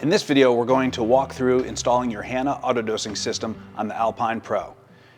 In this video, we're going to walk through installing your Hanna auto-dosing system on the Alpine Pro.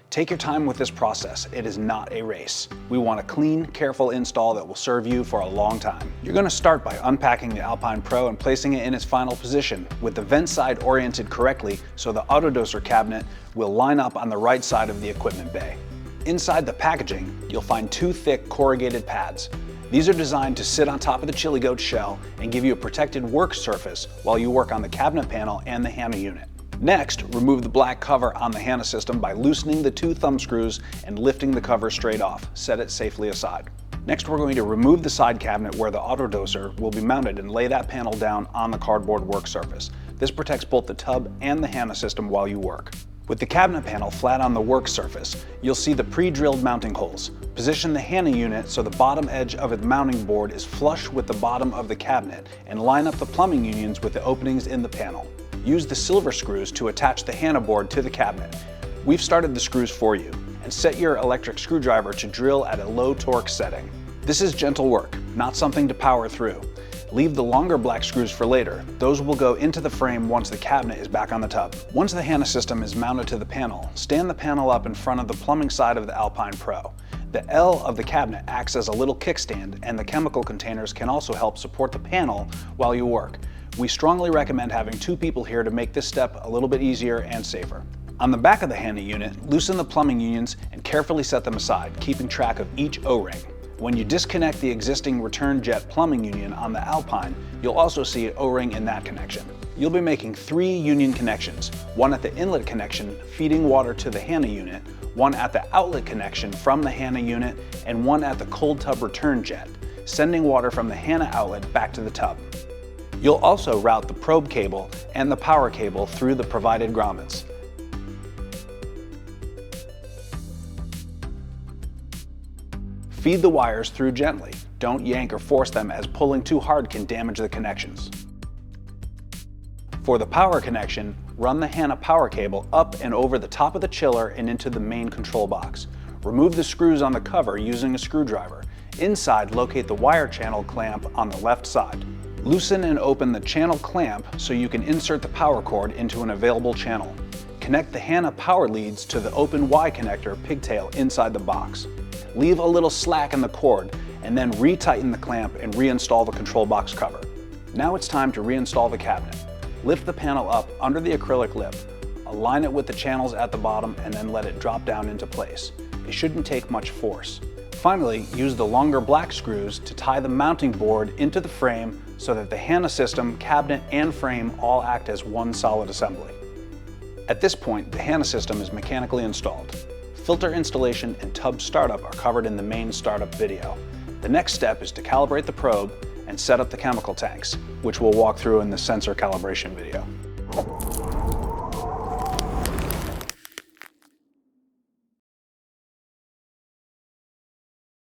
Take your time with this process. It is not a race. We want a clean, careful install that will serve you for a long time. You're going to start by unpacking the Alpine Pro and placing it in its final position, with the vent side oriented correctly so the autodoser cabinet will line up on the right side of the equipment bay. Inside the packaging, you'll find two thick corrugated pads. These are designed to sit on top of the Chilly GOAT shell and give you a protected work surface while you work on the cabinet panel and the Hanna unit. Next, remove the black cover on the Hanna system by loosening the two thumb screws and lifting the cover straight off. Set it safely aside. Next, we're going to remove the side cabinet where the autodoser will be mounted and lay that panel down on the cardboard work surface. This protects both the tub and the Hanna system while you work. With the cabinet panel flat on the work surface, you'll see the pre-drilled mounting holes. Position the Hanna unit so the bottom edge of the mounting board is flush with the bottom of the cabinet, and line up the plumbing unions with the openings in the panel. Use the silver screws to attach the Hanna board to the cabinet. We've started the screws for you, and set your electric screwdriver to drill at a low torque setting. This is gentle work, not something to power through. Leave the longer black screws for later. Those will go into the frame once the cabinet is back on the tub. Once the Hanna system is mounted to the panel, stand the panel up in front of the plumbing side of the Alpine Pro. The L of the cabinet acts as a little kickstand, and the chemical containers can also help support the panel while you work. We strongly recommend having two people here to make this step a little bit easier and safer. On the back of the Hanna unit, loosen the plumbing unions and carefully set them aside, keeping track of each O-ring. When you disconnect the existing return jet plumbing union on the Alpine, you'll also see an O-ring in that connection. You'll be making 3 union connections, one at the inlet connection feeding water to the Hanna unit, one at the outlet connection from the Hanna unit, and one at the cold tub return jet, sending water from the Hanna outlet back to the tub. You'll also route the probe cable and the power cable through the provided grommets. Feed the wires through gently. Don't yank or force them, as pulling too hard can damage the connections. For the power connection, run the Hanna power cable up and over the top of the chiller and into the main control box. Remove the screws on the cover using a screwdriver. Inside, locate the wire channel clamp on the left side. Loosen and open the channel clamp so you can insert the power cord into an available channel. Connect the Hanna power leads to the open Y connector pigtail inside the box. Leave a little slack in the cord and then retighten the clamp and reinstall the control box cover. Now it's time to reinstall the cabinet. Lift the panel up under the acrylic lip, align it with the channels at the bottom, and then let it drop down into place. It shouldn't take much force. Finally, use the longer black screws to tie the mounting board into the frame so that the Hanna system, cabinet, and frame all act as one solid assembly. At this point, the Hanna system is mechanically installed. Filter installation and tub startup are covered in the main startup video. The next step is to calibrate the probe and set up the chemical tanks, which we'll walk through in the sensor calibration video.